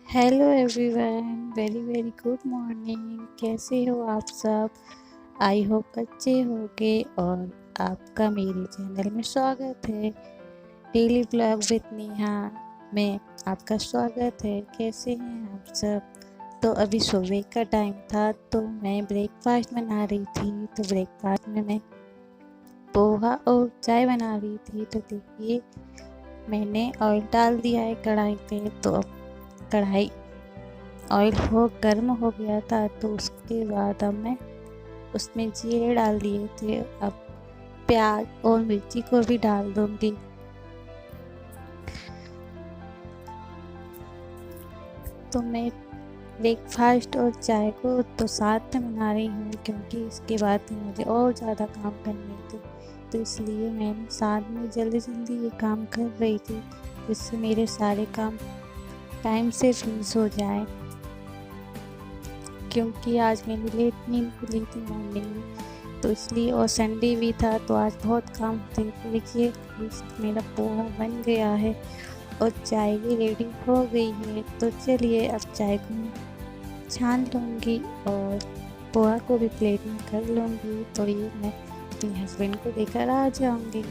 Hello everyone, very very good morning. कैसे हो आप सब? आई होप अच्छे होगे और आपका मेरे चैनल में स्वागत है। डेली ब्लॉग विद नेहा में आपका स्वागत है। कैसे हैं आप सब? तो अभी सुबह का टाइम था तो मैं ब्रेकफास्ट बना रही थी। तो ब्रेकफास्ट में मैं पोहा और चाय बना रही थी। तो देखिए, मैंने ऑयल डाल दिया है कढ़ाई पे। तो अब कढ़ाई ऑयल हो गर्म हो गया था तो उसके बाद अब मैं उसमें जीरे डाल दिए थे। अब प्याज और मिर्ची को भी डाल दूंगी। तो मैं ब्रेकफास्ट और चाय को तो साथ में बना रही हूँ क्योंकि इसके बाद मुझे और ज़्यादा काम करने थे। तो इसलिए मैंने साथ में जल्दी जल्दी ये काम कर रही थी जिससे मेरे सारे काम टाइम से फिनिश हो जाए। क्योंकि आज मैंने लेट नींद खुली थी मॉर्निंग में, तो इसलिए और संडे भी था तो आज बहुत काम थे। तो देखिए, मेरा पोहा बन गया है और चाय भी रेडी हो गई है। तो चलिए अब चाय को मैं छान लूँगी और पोहा को भी प्लेट में कर लूँगी। तो ये मैं अपने हस्बैंड को देकर आ जाऊँगी।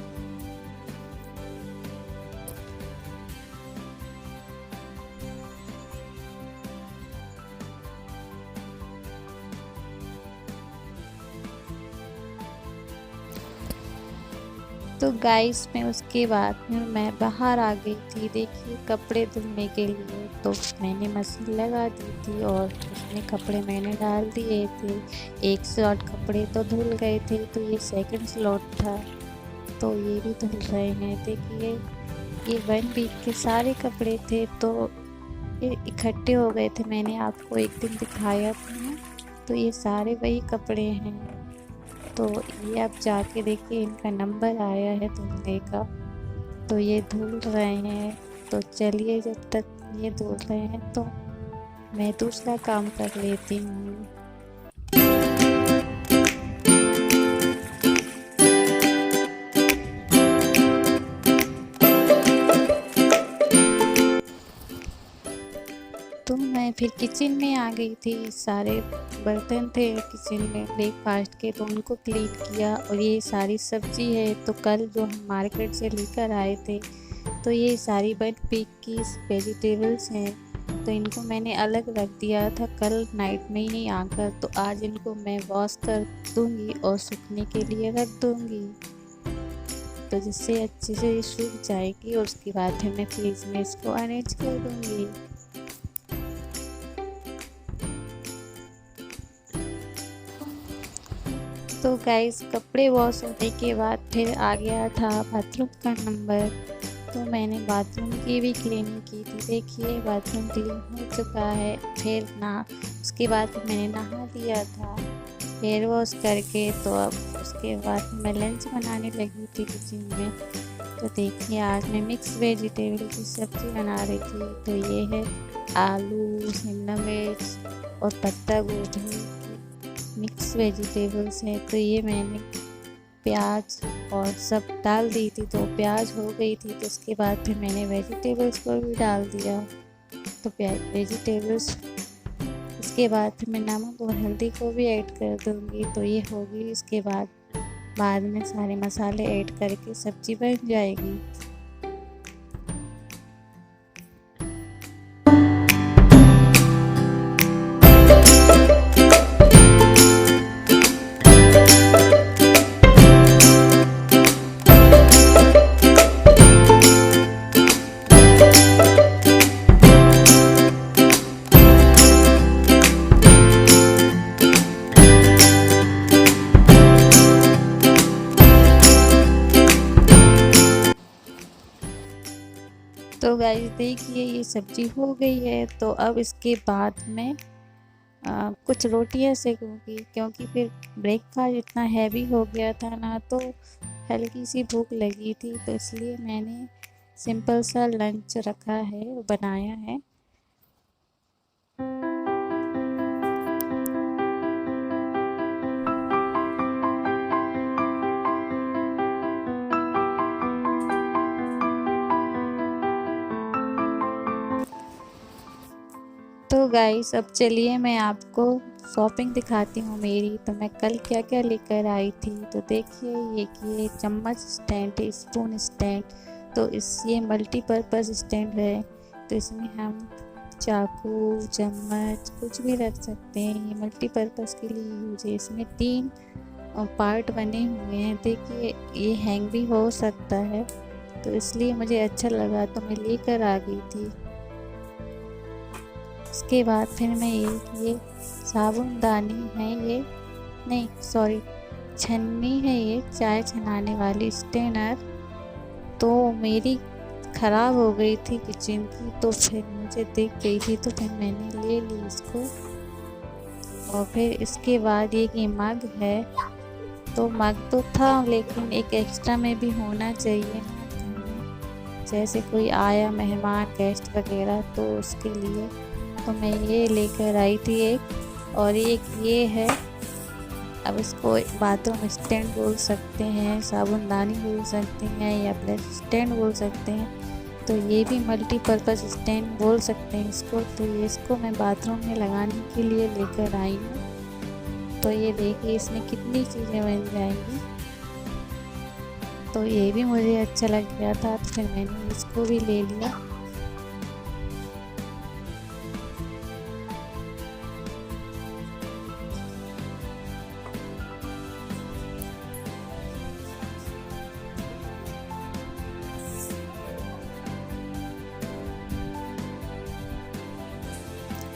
तो गाइस, मैं उसके बाद में मैं बाहर आ गई थी। देखिए, कपड़े धुलने के लिए तो मैंने मशीन लगा दी थी और उसमें कपड़े मैंने डाल दिए थे। एक स्लॉट कपड़े तो धुल गए थे तो ये सेकंड स्लॉट था तो ये भी धुल रहे हैं। देखिए, ये 1 वीक के सारे कपड़े थे तो ये इकट्ठे हो गए थे। मैंने आपको एक दिन दिखाया था ना, तो ये सारे वही कपड़े हैं। तो ये आप जाके देखिए, इनका नंबर आया है धुलने का। तो ये धुल रहे हैं। तो चलिए, जब तक ये धुल रहे हैं तो मैं दूसरा काम कर लेती हूँ। तो मैं फिर किचन में आ गई थी। सारे बर्तन थे किचन में ब्रेकफास्ट के तो उनको क्लीन किया। और ये सारी सब्जी है तो कल जो हम मार्केट से लेकर आए थे तो ये सारी 1 वीक की वेजिटेबल्स हैं। तो इनको मैंने अलग रख दिया था कल नाइट में ही आकर। तो आज इनको मैं वॉश कर दूंगी और सूखने के लिए रख दूंगी। तो जिससे अच्छे से ये सूख जाएगी और उसके बाद फिर मैं फ्रिज में इसको अरेंज कर दूंगी। तो गाइस, कपड़े वॉश होने के बाद फिर आ गया था बाथरूम का नंबर। तो मैंने बाथरूम की भी क्लीनिंग की थी। देखिए, बाथरूम क्लीन हो चुका है। फिर ना उसके बाद मैंने नहा लिया था हेयर वॉश करके। तो अब उसके बाद मैं लंच बनाने लगी थी किचन में। तो देखिए, आज मैं मिक्स वेजिटेबल की सब्ज़ी बना रही थी। तो ये है आलू, शिमला मिर्च और पत्ता गोभी मिक्स वेजिटेबल्स हैं। तो ये मैंने प्याज और सब डाल दी थी तो प्याज हो गई थी। तो उसके बाद फिर मैंने वेजिटेबल्स को भी डाल दिया। तो प्याज वेजिटेबल्स इसके बाद फिर मैं नमक और हल्दी को भी ऐड कर दूँगी। तो ये होगी। इसके बाद में सारे मसाले ऐड करके सब्ज़ी बन जाएगी। तो गाइस देखिए, ये सब्ज़ी हो गई है। तो अब इसके बाद में कुछ रोटियां सेकूंगी क्योंकि फिर ब्रेकफास्ट इतना हैवी हो गया था ना, तो हल्की सी भूख लगी थी। तो इसलिए मैंने सिंपल सा लंच रखा है, बनाया है। तो गाइस अब चलिए मैं आपको शॉपिंग दिखाती हूँ मेरी। तो मैं कल क्या क्या लेकर आई थी। तो देखिए ये चम्मच स्टैंड है, स्पून स्टैंड। तो ये मल्टीपर्पज़ स्टैंड है। तो इसमें हम चाकू चम्मच कुछ भी रख सकते हैं। ये मल्टीपर्पज़ के लिए यूज है। इसमें 3 पार्ट बने हुए हैं। देखिए ये हैंग भी हो सकता है, तो इसलिए मुझे अच्छा लगा तो मैं लेकर आ गई थी। उसके बाद फिर मैं ये साबुनदानी है, ये नहीं सॉरी छन्नी है, ये चाय छनाने वाली स्टेनर। तो मेरी ख़राब हो गई थी किचन की, तो फिर मुझे दिख गई थी तो फिर मैंने ले ली इसको। और फिर इसके बाद ये मग है। तो मग तो था लेकिन एक एक्स्ट्रा में भी होना चाहिए ना, जैसे कोई आया मेहमान गेस्ट वगैरह तो उसके लिए। तो मैं ये लेकर आई थी एक। और एक ये है, अब इसको बाथरूम स्टैंड बोल सकते हैं, साबुनदानी बोल सकते हैं या ब्रश स्टैंड बोल सकते हैं। तो ये भी मल्टीपर्पज़ स्टैंड बोल सकते हैं इसको। तो इसको मैं बाथरूम में लगाने के लिए लेकर आई हूँ। तो ये देखिए इसमें कितनी चीज़ें बन जाएंगी। तो ये भी मुझे अच्छा लग गया था तो फिर मैंने इसको भी ले लिया।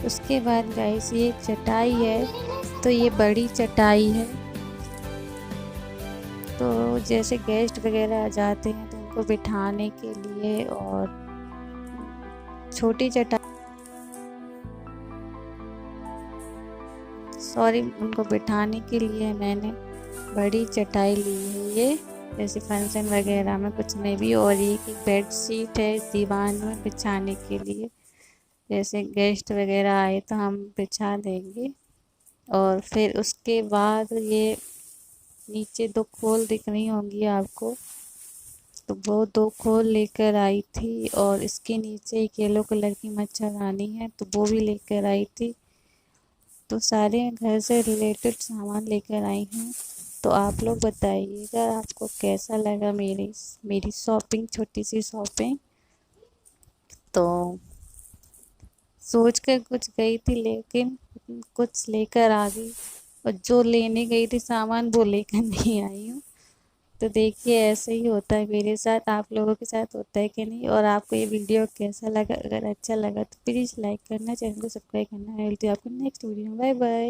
उसके बाद गाइस ये चटाई है। तो ये बड़ी चटाई है। तो जैसे गेस्ट वगैरह आ जाते हैं तो उनको बिठाने के लिए, और छोटी चटाई उनको बिठाने के लिए मैंने बड़ी चटाई ली है ये, जैसे फंक्शन वगैरह में कुछ में भी। और ये की बेड शीट है दीवान में बिछाने के लिए, जैसे गेस्ट वगैरह आए तो हम बिछा देंगे। और फिर उसके बाद ये नीचे 2 खोल दिख रही होंगी आपको, तो वो 2 खोल लेकर आई थी। और इसके नीचे एक येलो कलर की मच्छरदानी है, तो वो भी लेकर आई थी। तो सारे घर से रिलेटेड सामान लेकर आई हूँ। तो आप लोग बताइएगा आपको कैसा लगा मेरी शॉपिंग, छोटी सी शॉपिंग। तो सोच कर कुछ गई थी लेकिन कुछ लेकर आ गई, और जो लेने गई थी सामान वो लेकर नहीं आई हूँ। तो देखिए ऐसे ही होता है मेरे साथ, आप लोगों के साथ होता है कि नहीं। और आपको ये वीडियो कैसा लगा, अगर अच्छा लगा तो प्लीज़ लाइक करना, चैनल को सब्सक्राइब करना। मिलती हूँ आपको नेक्स्ट वीडियो में। Bye bye.